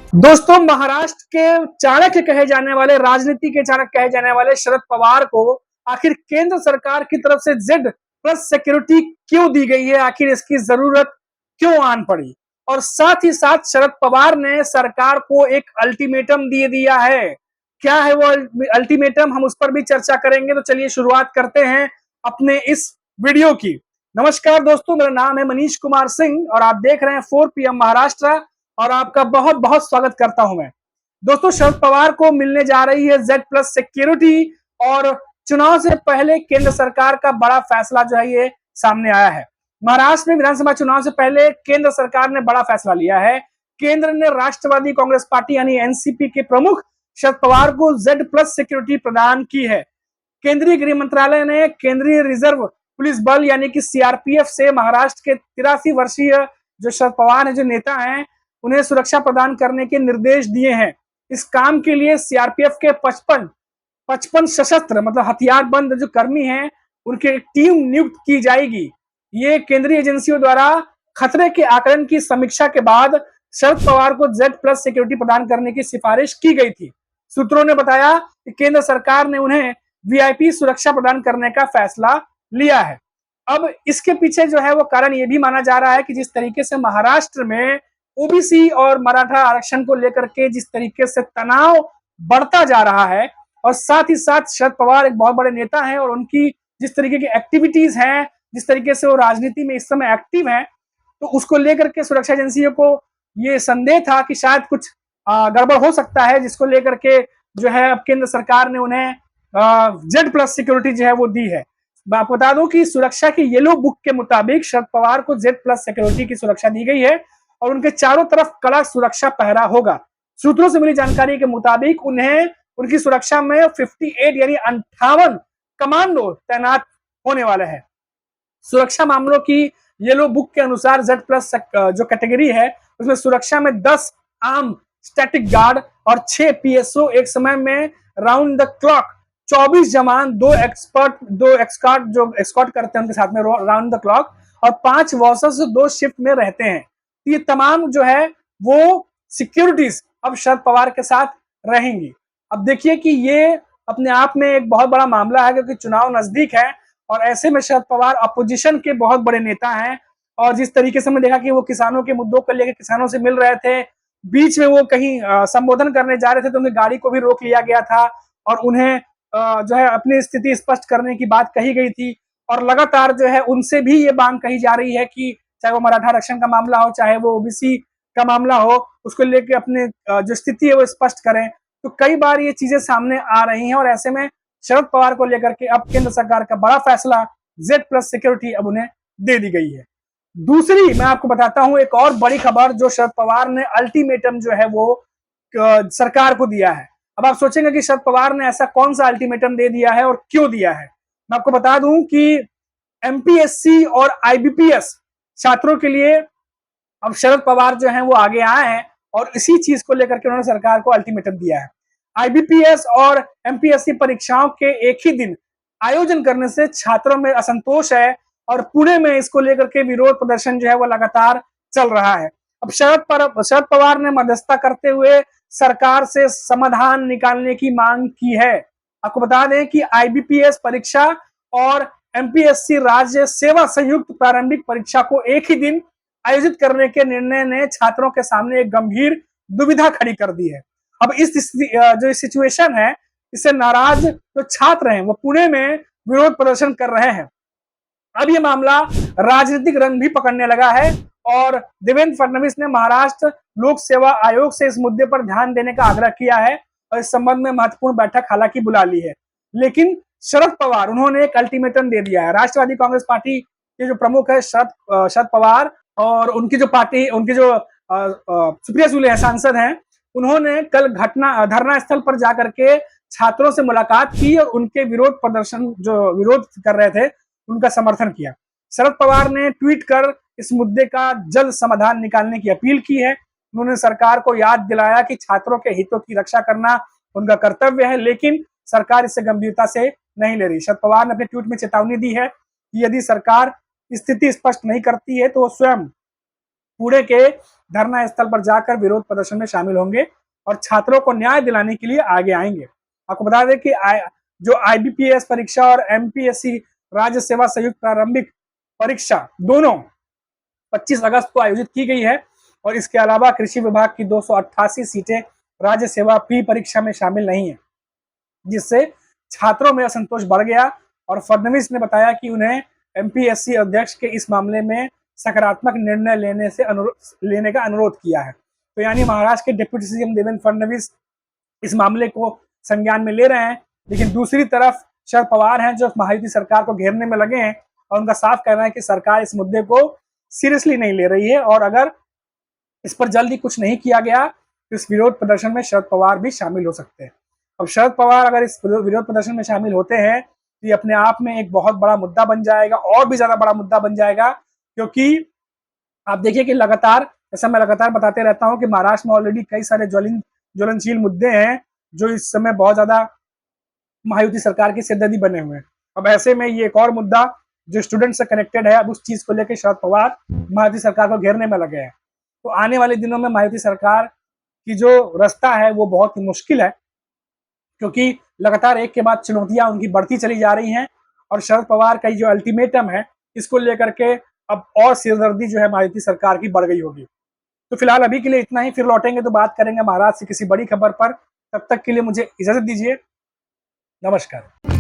दोस्तों, महाराष्ट्र के चाणक्य कहे जाने वाले, राजनीति के चाणक्य कहे जाने वाले शरद पवार को आखिर केंद्र सरकार की तरफ से जेड प्लस सिक्योरिटी क्यों दी गई है, आखिर इसकी जरूरत क्यों आन पड़ी। और साथ ही साथ शरद पवार ने सरकार को एक अल्टीमेटम दे दिया है। क्या है वो अल्टीमेटम, हम उस पर भी चर्चा करेंगे। तो चलिए शुरुआत करते हैं अपने इस वीडियो की। नमस्कार दोस्तों, मेरा नाम है मनीष कुमार सिंह और आप देख रहे हैं 4 PM महाराष्ट्र और आपका बहुत बहुत स्वागत करता हूं मैं। दोस्तों, शरद पवार को मिलने जा रही है जेड प्लस सिक्योरिटी और चुनाव से पहले केंद्र सरकार का बड़ा फैसला जो है ये सामने आया है। महाराष्ट्र में विधानसभा चुनाव से पहले केंद्र सरकार ने बड़ा फैसला लिया है। केंद्र ने राष्ट्रवादी कांग्रेस पार्टी यानी एनसीपी के प्रमुख शरद पवार को जेड प्लस सिक्योरिटी प्रदान की है। केंद्रीय गृह मंत्रालय ने केंद्रीय रिजर्व पुलिस बल यानी कि सीआरपीएफ से महाराष्ट्र के 83 वर्षीय जो शरद पवार है, जो नेता हैं, उन्हें सुरक्षा प्रदान करने के निर्देश दिए हैं। इस काम के लिए सीआरपीएफ के 55 सशस्त्र मतलब हथियारबंद जो कर्मी हैं, उनकी एक टीम नियुक्त की जाएगी। ये केंद्रीय एजेंसियों द्वारा खतरे के आकलन की समीक्षा के बाद शरद पवार को जेड प्लस सिक्योरिटी प्रदान करने की सिफारिश की गई थी। सूत्रों ने बताया कि केंद्र सरकार ने उन्हें वीआईपी सुरक्षा प्रदान करने का फैसला लिया है। अब इसके पीछे जो है वो कारण ये भी माना जा रहा है कि जिस तरीके से महाराष्ट्र में ओबीसी और मराठा आरक्षण को लेकर के जिस तरीके से तनाव बढ़ता जा रहा है, और साथ ही साथ शरद पवार एक बहुत बड़े नेता हैं और उनकी जिस तरीके की एक्टिविटीज हैं, जिस तरीके से वो राजनीति में इस समय एक्टिव हैं, तो उसको लेकर के सुरक्षा एजेंसियों को ये संदेह था कि शायद कुछ गड़बड़ हो सकता है, जिसको लेकर के जो है अब केंद्र सरकार ने उन्हें जेड प्लस सिक्योरिटी जो है वो दी है। मैं आपको बता दूं कि सुरक्षा की येलो बुक के मुताबिक शरद पवार को जेड प्लस सिक्योरिटी की सुरक्षा दी गई है और उनके चारों तरफ कड़ा सुरक्षा पहरा होगा। सूत्रों से मिली जानकारी के मुताबिक उन्हें उनकी सुरक्षा में 58 यानी 58 कमांडो तैनात होने वाले हैं। सुरक्षा मामलों की येलो बुक के अनुसार जेड प्लस जो कैटेगरी है उसमें सुरक्षा में 10 आर्म स्टैटिक गार्ड और 6 पीएसओ, एक समय में राउंड द क्लॉक 24 जवान, 2 एक्सकॉर्ट जो एक्सकॉर्ट करते हैं उनके साथ में राउंड द क्लॉक, और 5 वॉशर्स 2 शिफ्ट में रहते हैं। ये तमाम जो है वो सिक्योरिटीज अब शरद पवार के साथ रहेंगी। अब देखिए कि ये अपने आप में एक बहुत बड़ा मामला है, क्योंकि चुनाव नजदीक है और ऐसे में शरद पवार अपोजिशन के बहुत बड़े नेता हैं। और जिस तरीके से हमने देखा कि वो किसानों के मुद्दों को लेकर किसानों से मिल रहे थे, बीच में वो कहीं संबोधन करने जा रहे थे तो उनकी गाड़ी को भी रोक लिया गया था और उन्हें जो है अपनी स्थिति स्पष्ट करने की बात कही गई थी। और लगातार जो है उनसे भी ये मांग कही जा रही है कि चाहे वो मराठा आरक्षण का मामला हो, चाहे वो ओबीसी का मामला हो, उसको लेके अपने जो स्थिति है वो स्पष्ट करें। तो कई बार ये चीजें सामने आ रही हैं और ऐसे में शरद पवार को लेकर के अब केंद्र सरकार का बड़ा फैसला, जेड प्लस सिक्योरिटी अब उन्हें दे दी गई है। दूसरी मैं आपको बताता हूं एक और बड़ी खबर, जो शरद पवार ने अल्टीमेटम जो है वो सरकार को दिया है। अब आप सोचेंगे कि शरद पवार ने ऐसा कौन सा अल्टीमेटम दे दिया है और क्यों दिया है। मैं आपको बता दूं कि एमपीएससी और आईबीपीएस छात्रों के लिए अब शरद पवार जो हैं वो आगे आए हैं और इसी चीज को लेकर के उन्होंने सरकार को अल्टीमेटम दिया है। आईबीपीएस और एमपीएससी परीक्षाओं के एक ही दिन आयोजन करने से छात्रों में असंतोष है और पुणे में इसको लेकर के विरोध प्रदर्शन जो है वो लगातार चल रहा है। अब शरद पवार ने मध्यस्थता करते हुए सरकार से समाधान निकालने की मांग की है। आपको बता दें कि आईबीपीएस परीक्षा और एमपीएससी राज्य सेवा संयुक्त प्रारंभिक परीक्षा को एक ही दिन आयोजित करने के निर्णय ने छात्रों के सामने एक गंभीर दुविधा खड़ी कर दी है। अब इस जो सिचुएशन है, इससे नाराज जो छात्र हैं वो पुणे में विरोध प्रदर्शन कर रहे हैं। अब ये मामला राजनीतिक रंग भी पकड़ने लगा है और देवेंद्र फडणवीस ने महाराष्ट्र लोक सेवा आयोग से इस मुद्दे पर ध्यान देने का आग्रह किया है और इस संबंध में महत्वपूर्ण बैठक हालांकि बुला ली है। लेकिन शरद पवार उन्होंने एक अल्टीमेटम दे दिया है। राष्ट्रवादी कांग्रेस पार्टी के जो प्रमुख है शरद पवार और उनकी जो पार्टी, उनके जो सुप्रिया सुले हैं, सांसद हैं, उन्होंने कल धरना स्थल पर जाकर के छात्रों से मुलाकात की और उनके विरोध प्रदर्शन जो विरोध कर रहे थे उनका समर्थन किया। शरद पवार ने ट्वीट कर इस मुद्दे का जल्द समाधान निकालने की अपील की है। उन्होंने सरकार को याद दिलाया कि छात्रों के हितों की रक्षा करना उनका कर्तव्य है, लेकिन सरकार इसे गंभीरता से नहीं ले रही। शरद पवार ने अपने ट्वीट में चेतावनी दी है कि यदि सरकार स्थिति स्पष्ट नहीं करती है तो वो स्वयं पुणे के धरना स्थल पर जाकर विरोध प्रदर्शन में शामिल होंगे और छात्रों को न्याय दिलाने के लिए आगे आएंगे। आपको बता दें कि जो IBPS परीक्षा और MPSC राज्य सेवा संयुक्त प्रारंभिक परीक्षा दोनों 25 अगस्त को आयोजित की गई है और इसके अलावा कृषि विभाग की 288 सीटें राज्य सेवा प्री परीक्षा में शामिल नहीं है, जिससे छात्रों में असंतोष बढ़ गया और फडणवीस ने बताया कि उन्हें MPSC अध्यक्ष के इस मामले में सकारात्मक निर्णय लेने का अनुरोध किया है। तो यानी महाराष्ट्र के डिप्टी CM देवेंद्र फडणवीस इस मामले को संज्ञान में ले रहे हैं, लेकिन दूसरी तरफ शरद पवार हैं जो महायुति सरकार को घेरने में लगे हैं और उनका साफ कहना है कि सरकार इस मुद्दे को सीरियसली नहीं ले रही है और अगर इस पर जल्दी कुछ नहीं किया गया तो इस विरोध प्रदर्शन में शरद पवार भी शामिल हो सकते हैं। अब शरद पवार अगर इस विरोध प्रदर्शन में शामिल होते हैं तो ये अपने आप में एक बहुत बड़ा मुद्दा बन जाएगा और भी ज्यादा बड़ा मुद्दा बन जाएगा, क्योंकि आप देखिए कि लगातार, जैसा मैं लगातार बताते रहता हूं कि महाराष्ट्र में ऑलरेडी कई सारे ज्वलनशील मुद्दे हैं जो इस समय बहुत ज्यादा महायुति सरकार की सिरदर्दी बने हुए हैं। अब ऐसे में ये एक और मुद्दा जो स्टूडेंट से कनेक्टेड है, अब उस चीज को लेकर शरद पवार महायुति सरकार को घेरने में लगे हैं। तो आने वाले दिनों में महायुति सरकार की जो रास्ता है वो बहुत ही मुश्किल है, क्योंकि लगातार एक के बाद चुनौतियां उनकी बढ़ती चली जा रही हैं और शरद पवार का जो अल्टीमेटम है इसको लेकर के अब और सिरदर्दी जो है महायुति सरकार की बढ़ गई होगी। तो फिलहाल अभी के लिए इतना ही, फिर लौटेंगे तो बात करेंगे महाराष्ट्र से किसी बड़ी खबर पर। तब तक के लिए मुझे इजाजत दीजिए। नमस्कार।